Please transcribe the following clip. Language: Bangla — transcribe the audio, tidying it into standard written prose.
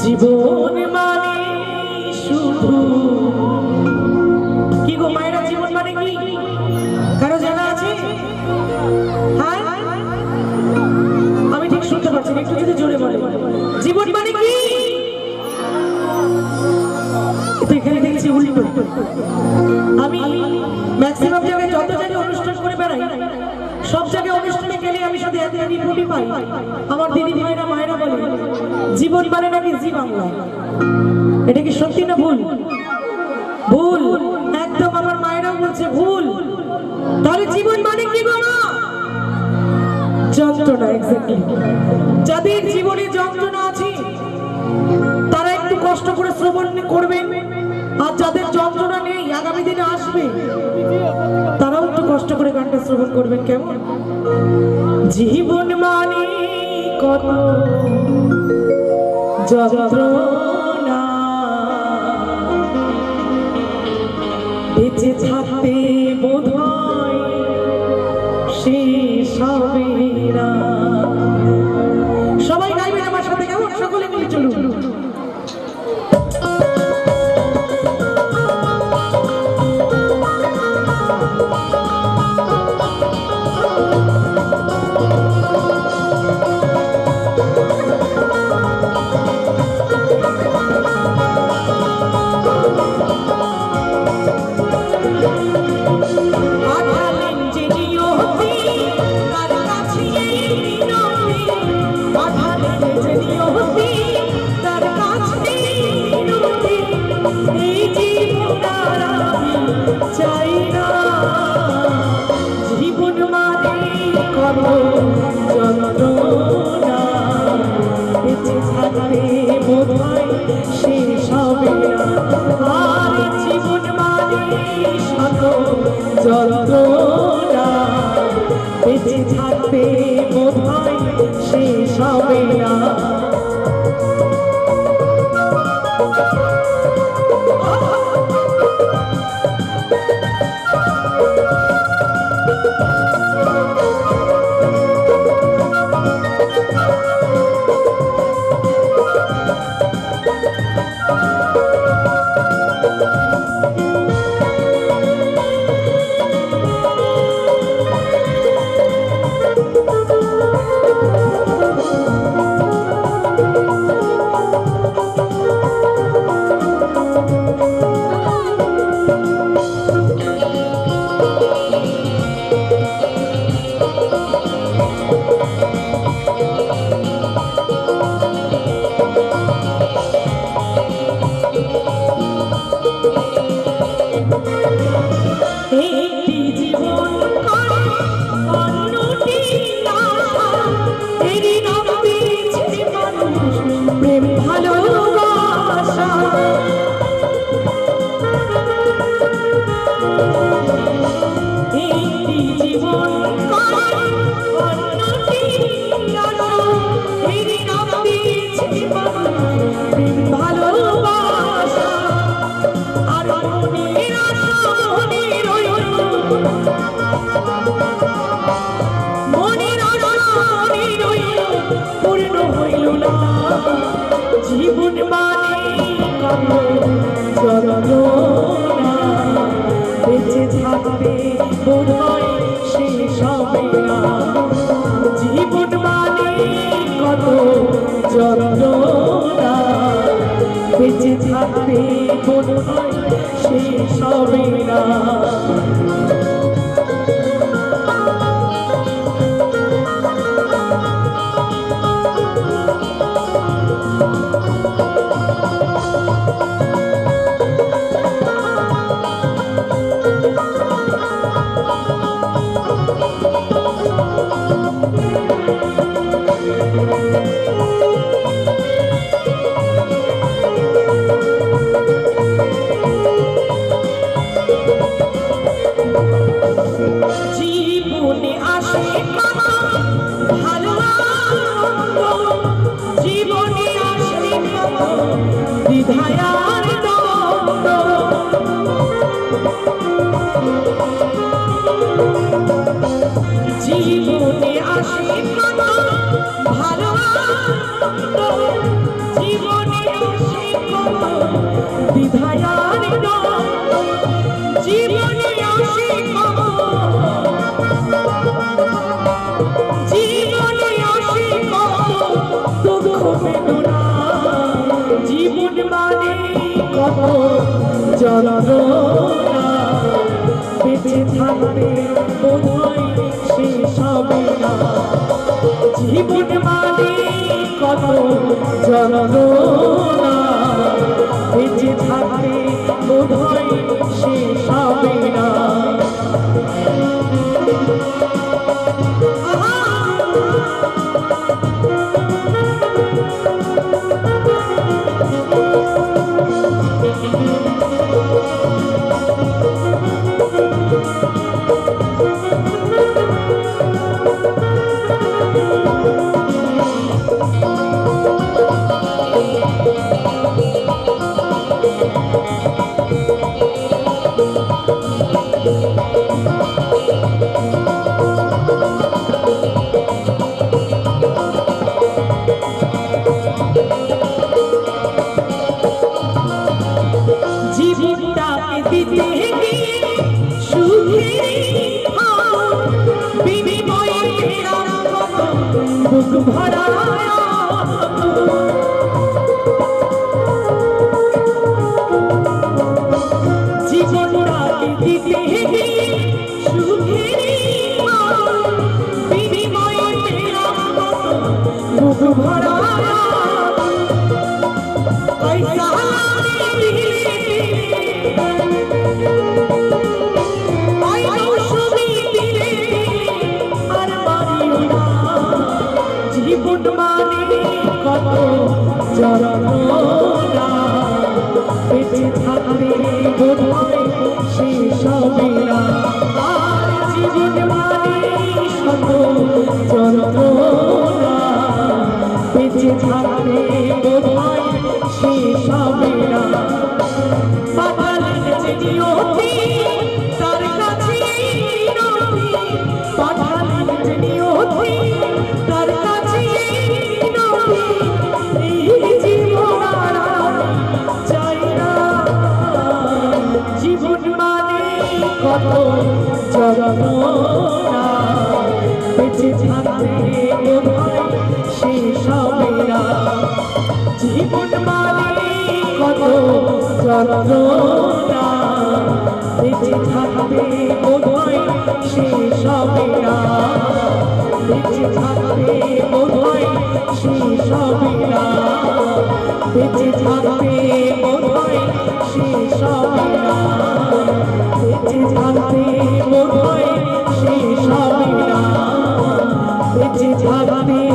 জীবন মানে শুধু কি গো মায়েরা, জীবন মানে কি কারো জানা আছে? হ্যাঁ, আমি ঠিক শুনতে পাচ্ছি না, একটু যদি জোরে বলে জীবন মানে কি। এখানে দেখছি উল্টো। আমি ম্যাক্সিমাম জায়গায় যত জায়গায় অনুষ্ঠান করে বেড়াই, সব জায়গায় অনুষ্ঠানে গেলে আমি সাথে এত রিপোর্টই পাই। আমার দিদি ভাইরা মায়েরা বলে জীবন মানে নাকি জি বাংলা। এটা কি সত্যি না ভুল? ভুল, একদম আমার মায়েরাও বলছে ভুল। তাহলে জীবন মানে কি গো মা? যন্ত্রণা। এক্স্যাক্টলি, যাদের জীবনে যন্ত্রণা আছে তারা একটু কষ্ট করে শ্রবণ করবেন, আর যাদের যন্ত্রণা নেই আগামী দিনে আসবে তারাও একটু কষ্ট করে গানটা শ্রবণ করবেন। কেমন? জীবন মানে কত যন্ত্রণা, বেঁচে থাকতে বোধহয় শেষ হবে না। সবাই গাইবেন আমার সাথে, কেমন? সকলে মিলে চলুন। জীবন মানে কত যন্ত্রণা, বেঁচে থাকতে বোধহয় শেষ হবে না। আর জীবন মানে শত যন্ত্রণা, বেঁচে থাকতে বোধহয় শেষ হবে না। জীবন মানে কত যন্ত্রণা, বেঁচে থাকতে বোধহয় শেষ হবে না। জীবন মানে কত যন্ত্রণা, বেঁচে থাকতে বোধহয় শেষ হবে না। জীবনে আসে ভালো, জীবনে আসে দ্বিধায়ার দ্বন্দ্ব। জীবনে আসে ভালো, জীবনে বেদনা জীবন মানে কত যন্ত্রণা বেঁচে থাকতে বোধহয় শেষ হবে না জীবন মানে কত যন্ত্রণা বেঁচে থাকতে বোধহয় শেষ হবে না জীবনটাকে দিতে গিয়ে সুখের বিনিময়ে পেলাম কত বুক ভরা জীবনটাকে দিতে গিয়ে সুখের বিনিময়ে পেলাম কত বুক ভরা পয়সা জীবন মানে কত যন্ত্রণা বেঁচে থাকতে বোধহয় শেষ হবে না আর জীবন মানে কত যন্ত্রণা বেঁচে থাকতে বোধহয় শেষ হবে না পাঠালেন যে নিয়তি তার কাছে নদী পাঠালেন যে নিয়তি তার কাছে নদী এই জীবন আর চাই না জীবন মানে কত যন্ত্রণা বেঁচে থাকতে বোধহয় শেষ হবে না জীবন মানে কত যন্ত্রণা বেঁচে থাকতে বোধহয় শেষ হবে না বেঁচে থাকতে বোধহয় শেষ হবে না বেঁচে থাকতে বোধহয় শেষ হবে না বেঁচে থাকতে বোধহয় শেষ হবে না বেঁচে থাকতে